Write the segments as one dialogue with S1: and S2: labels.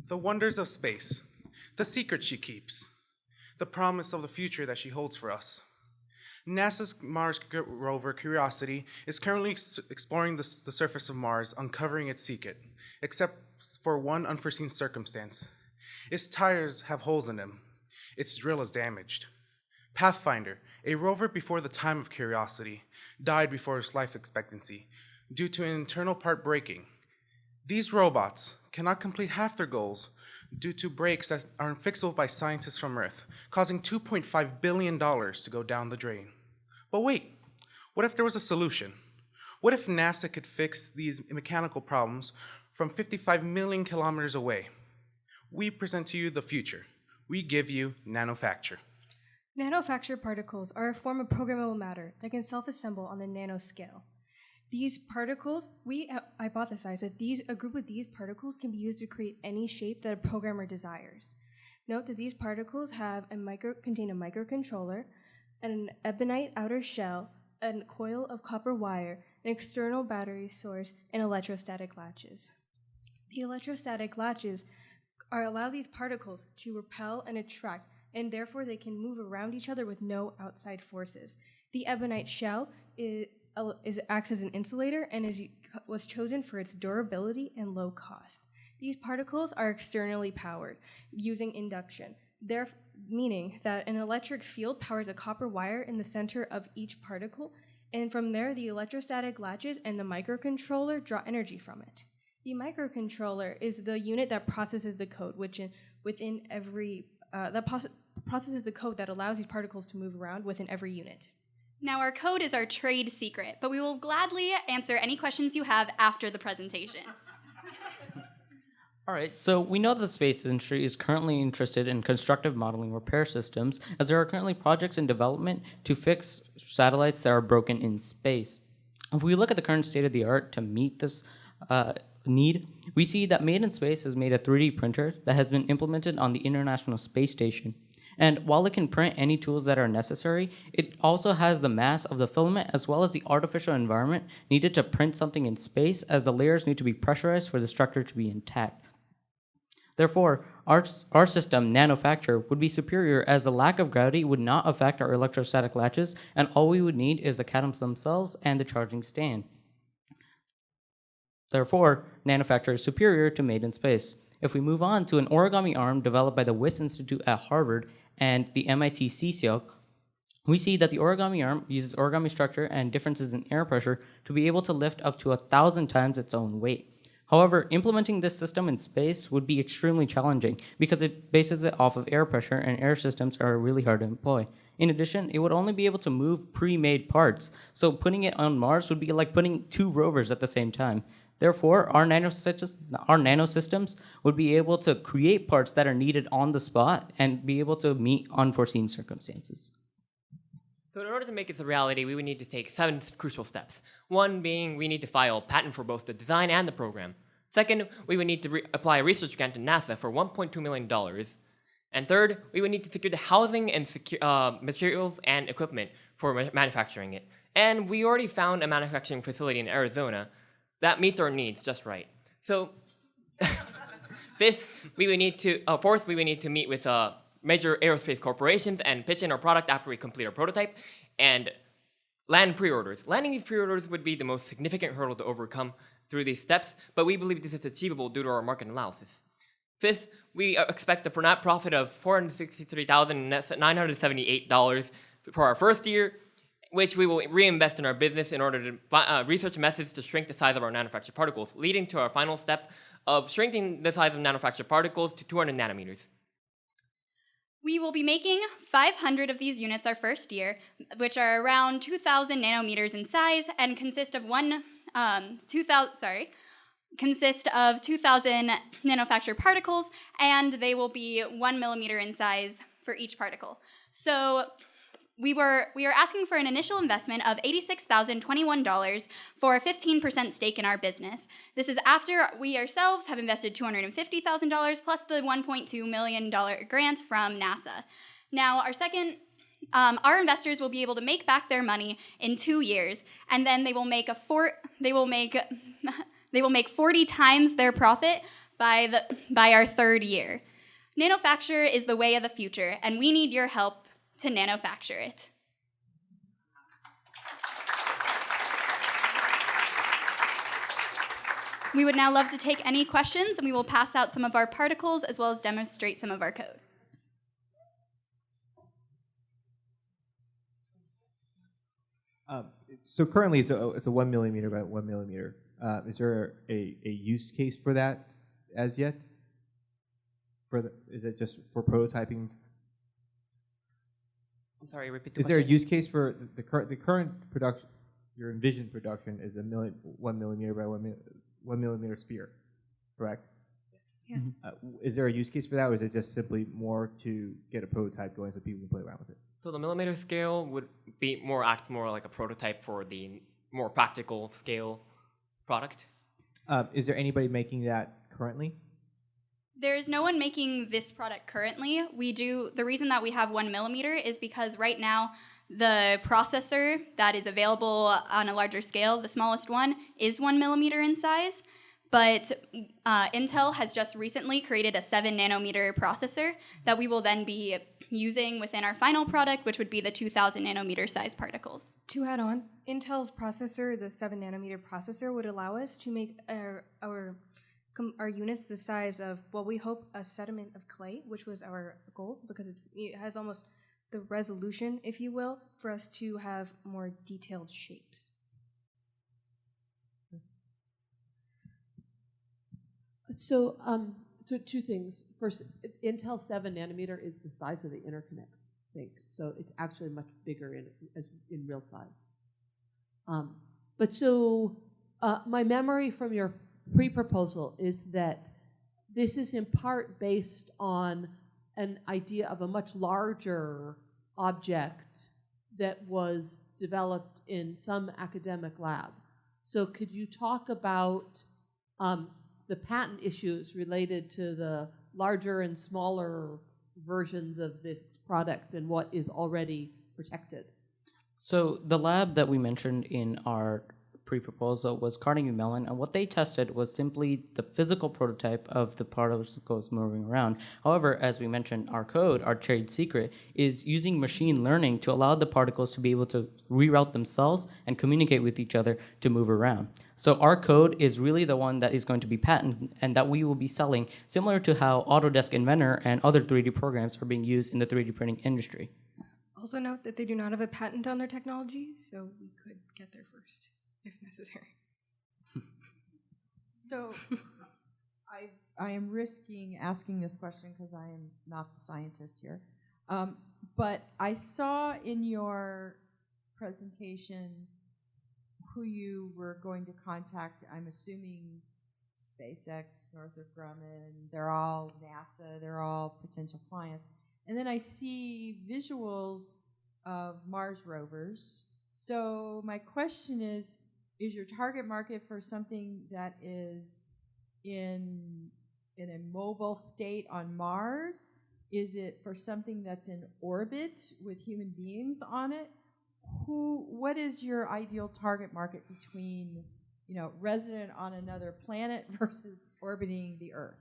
S1: The wonders of space, the secret she keeps, the promise of the future that she holds for us. NASA's Mars rover Curiosity is currently exploring the surface of Mars, uncovering its secret, except for one unforeseen circumstance. Its tires have holes in them. Its drill is damaged. Pathfinder, a rover before the time of Curiosity, died before its life expectancy due to an internal part breaking. These robots cannot complete half their goals due to breaks that are unfixable by scientists from Earth, causing $2.5 billion to go down the drain. But wait, what if there was a solution? What if NASA could fix these mechanical problems from 55 million kilometers away? We present to you the future. We give you Nanofacture.
S2: Nanofacture particles are a form of programmable matter that can self-assemble on the nano scale. These particles, we hypothesize that a group of these particles can be used to create any shape that a programmer desires. Note that these particles contain a microcontroller, an ebonite outer shell, a coil of copper wire, an external battery source, and electrostatic latches. The electrostatic latches allow these particles to repel and attract, and therefore they can move around each other with no outside forces. The ebonite shell acts as an insulator and was chosen for its durability and low cost. These particles are externally powered using induction, meaning that an electric field powers a copper wire in the center of each particle, and from there the electrostatic latches and the microcontroller draw energy from it. The microcontroller is the unit that processes the code, processes the code that allows these particles to move around within every unit.
S3: Now, our code is our trade secret, but we will gladly answer any questions you have after the presentation.
S4: All right, so we know that the space industry is currently interested in constructive modeling repair systems, as there are currently projects in development to fix satellites that are broken in space. If we look at the current state of the art to meet this need, we see that Made in Space has made a 3D printer that has been implemented on the International Space Station. And while it can print any tools that are necessary, it also has the mass of the filament as well as the artificial environment needed to print something in space, as the layers need to be pressurized for the structure to be intact. Therefore, our system, Nanofacture, would be superior, as the lack of gravity would not affect our electrostatic latches, and all we would need is the atoms themselves and the charging stand. Therefore, Nanofacture is superior to Made in Space. If we move on to an Origami Arm developed by the Wyss Institute at Harvard and the MIT CSIL, we see that the Origami Arm uses origami structure and differences in air pressure to be able to lift up to 1,000 times its own weight. However, implementing this system in space would be extremely challenging because it bases it off of air pressure, and air systems are really hard to employ. In addition, it would only be able to move pre-made parts, so putting it on Mars would be like putting two rovers at the same time. Therefore, our nanosystems would be able to create parts that are needed on the spot and be able to meet unforeseen circumstances.
S5: So in order to make this a reality, we would need to take 7 crucial steps. One being we need to file a patent for both the design and the program. Second, we would need to apply a research grant to NASA for $1.2 million. And third, we would need to secure the housing and materials and equipment for manufacturing it. And we already found a manufacturing facility in Arizona that meets our needs just right. So, fourth, we would need to meet with major aerospace corporations and pitch in our product after we complete our prototype, and land pre-orders. Landing these pre-orders would be the most significant hurdle to overcome through these steps, but we believe this is achievable due to our market analysis. Fifth, we expect a net profit of $463,978 for our first year, which we will reinvest in our business in order to research methods to shrink the size of our nanofactured particles, leading to our final step of shrinking the size of nanofactured particles to 200 nanometers.
S3: We will be making 500 of these units our first year, which are around 2,000 nanometers in size and consist of 2,000 nanofactured particles, and they will be 1 millimeter in size for each particle. So we are asking for an initial investment of $86,021 for a 15% stake in our business. This is after we ourselves have invested $250,000 plus the $1.2 million grant from NASA. Now, our investors will be able to make back their money in 2 years, and then they will make 40 times their profit by our third year. Nanofacture is the way of the future, and we need your help to nanofacture it. We would now love to take any questions, and we will pass out some of our particles as well as demonstrate some of our code.
S6: So currently it's a 1 millimeter by 1 millimeter. Is there a use case for that as yet? Is it just for prototyping?
S5: I'm sorry, repeat the
S6: Is
S5: question.
S6: there a use case for the current production? Your envisioned production is 1 millimeter by 1 millimeter sphere, correct?
S2: Yes.
S6: Is there a use case for that, or is it just simply more to get a prototype going so people can play around with it?
S5: So the millimeter scale would be act more like a prototype for the more practical scale product.
S6: Is there anybody making that currently?
S3: There's no one making this product currently. The reason that we have 1 millimeter is because right now the processor that is available on a larger scale, the smallest one, is 1 millimeter in size. But Intel has just recently created a 7 nanometer processor that we will then be using within our final product, which would be the 2000 nanometer size particles.
S2: To add on, Intel's processor, the 7 nanometer processor, would allow us to make our units the size of, well, we hope a sediment of clay, which was our goal, because it has almost the resolution, if you will, for us to have more detailed shapes.
S7: So two things. First, Intel 7 nanometer is the size of the interconnects, I think. So it's actually much bigger in real size. My memory from your pre-proposal is that this is in part based on an idea of a much larger object that was developed in some academic lab. So could you talk about the patent issues related to the larger and smaller versions of this product and what is already protected?
S4: So the lab that we mentioned in our pre-proposal was Carnegie Mellon, and what they tested was simply the physical prototype of the particles moving around. However, as we mentioned, our code, our trade secret, is using machine learning to allow the particles to be able to reroute themselves and communicate with each other to move around. So our code is really the one that is going to be patented and that we will be selling, similar to how Autodesk Inventor and other 3D programs are being used in the 3D printing industry.
S2: Also note that they do not have a patent on their technology, so we could get there first, if necessary.
S8: So I am risking asking this question because I am not the scientist here. But I saw in your presentation who you were going to contact. I'm assuming SpaceX, Northrop Grumman, they're all NASA, they're all potential clients. And then I see visuals of Mars rovers. So my question is your target market for something that is in a mobile state on Mars? Is it for something that's in orbit with human beings on it? What is your ideal target market between, resident on another planet versus orbiting the Earth?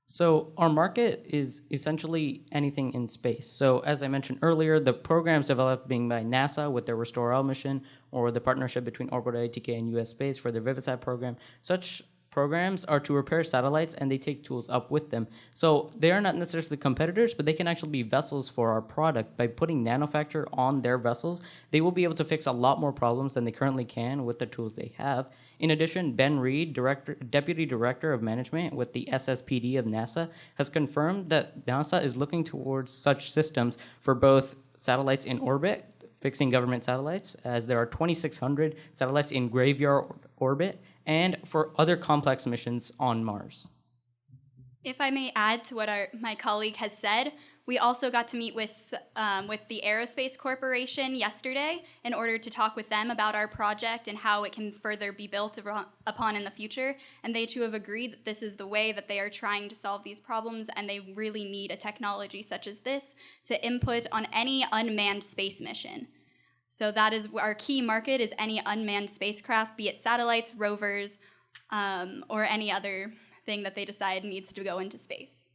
S4: So our market is essentially anything in space. So as I mentioned earlier, the programs developed being by NASA with their Restore-L mission, or the partnership between Orbiter ATK and US Space for their Vivisat program, such programs are to repair satellites and they take tools up with them. So they are not necessarily competitors, but they can actually be vessels for our product. By putting Nanofacture on their vessels, they will be able to fix a lot more problems than they currently can with the tools they have. In addition, Ben Reed, Deputy Director of Management with the SSPD of NASA, has confirmed that NASA is looking towards such systems for both satellites in orbit, fixing government satellites, as there are 2,600 satellites in graveyard orbit, and for other complex missions on Mars.
S3: If I may add to what my colleague has said, we also got to meet with the Aerospace Corporation yesterday in order to talk with them about our project and how it can further be built upon in the future. And they too have agreed that this is the way that they are trying to solve these problems, and they really need a technology such as this to input on any unmanned space mission. So that is our key market, is any unmanned spacecraft, be it satellites, rovers, or any other thing that they decide needs to go into space.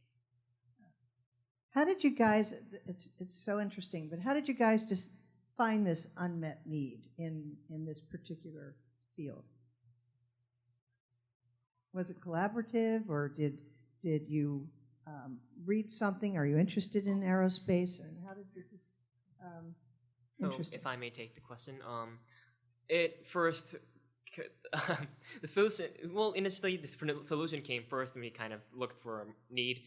S9: How did you guys, it's so interesting, but how did you guys just find this unmet need in this particular field? Was it collaborative, or did you read something? Are you interested in aerospace? And how did this
S5: So,
S9: interesting?
S5: if I may take the question, it first, the solution, well, initially the solution came first, and we kind of looked for a need,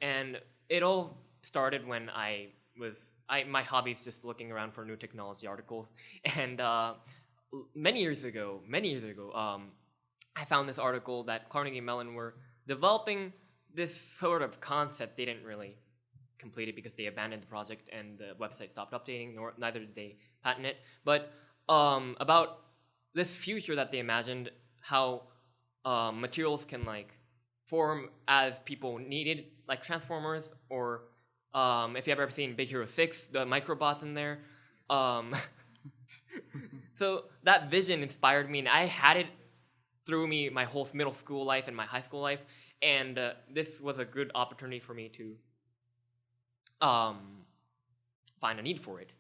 S5: and it all started when my hobby is just looking around for new technology articles, and many years ago, I found this article that Carnegie Mellon were developing this sort of concept. They didn't really complete it because they abandoned the project and the website stopped updating, neither did they patent it. But about this future that they imagined, how materials can like form as people needed, like transformers, or if you've ever seen Big Hero 6, the microbots in there. So that vision inspired me, and I had it through me my whole middle school life and my high school life, and this was a good opportunity for me to find a need for it.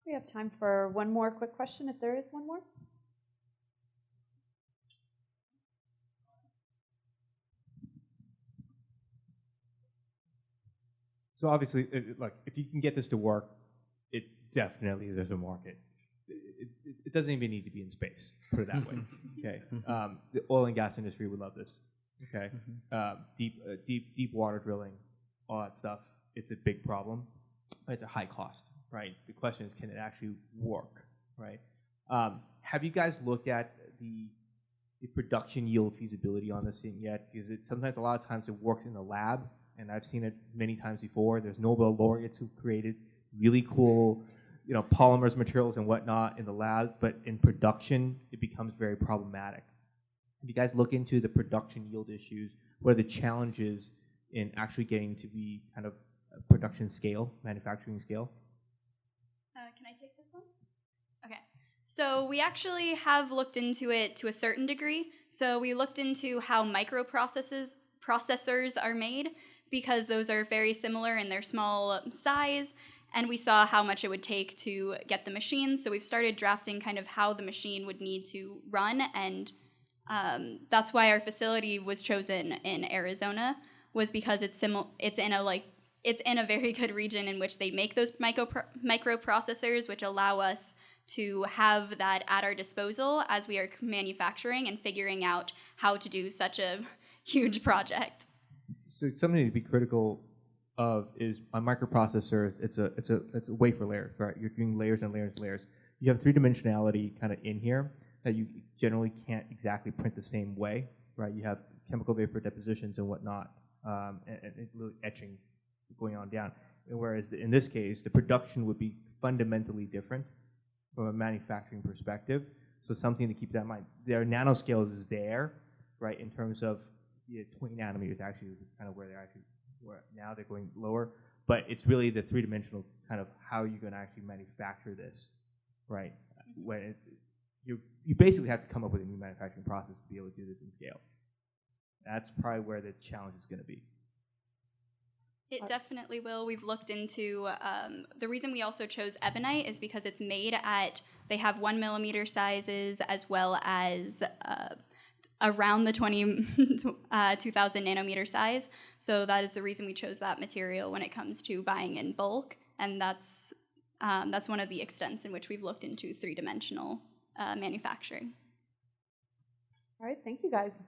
S10: We have time for one more quick question, if there is one more.
S6: So obviously, like, if you can get this to work, it definitely there's a market. It doesn't even need to be in space, put it that way. Okay, the oil and gas industry would love this. Okay, deep water drilling, all that stuff. It's a big problem. It's a high cost, right? The question is, can it actually work, right? Have you guys looked at the production yield feasibility on this thing yet? Because sometimes a lot of times it works in the lab, and I've seen it many times before. There's Nobel laureates who created really cool, polymers, materials, and whatnot in the lab, but in production, it becomes very problematic. Have you guys look into the production yield issues? What are the challenges in actually getting to be kind of production scale, manufacturing scale?
S3: Can I take this one? Okay. So we actually have looked into it to a certain degree. So we looked into how processors are made, because those are very similar in their small size, and we saw how much it would take to get the machine. So we've started drafting kind of how the machine would need to run, and that's why our facility was chosen in Arizona, was because it's in a very good region in which they make those microprocessors, which allow us to have that at our disposal as we are manufacturing and figuring out how to do such a huge project.
S6: So something to be critical of is a microprocessor. It's a wafer layer, right? You're doing layers and layers and layers. You have three-dimensionality kind of in here that you generally can't exactly print the same way, right? You have chemical vapor depositions and whatnot, and really etching going on down. And whereas in this case, the production would be fundamentally different from a manufacturing perspective. So something to keep that in mind. Their nanoscales is there, right? In terms of 20 nanometers actually is kind of where now they're going lower. But it's really the three-dimensional kind of how you're going to actually manufacture this, right? When you basically have to come up with a new manufacturing process to be able to do this in scale. That's probably where the challenge is going to be.
S3: It definitely will. We've looked into the reason we also chose ebonite is because it's made at, they have 1 millimeter sizes as well as around the 2000 nanometer size. So that is the reason we chose that material when it comes to buying in bulk, and that's one of the extents in which we've looked into three-dimensional manufacturing.
S10: All right, thank you guys.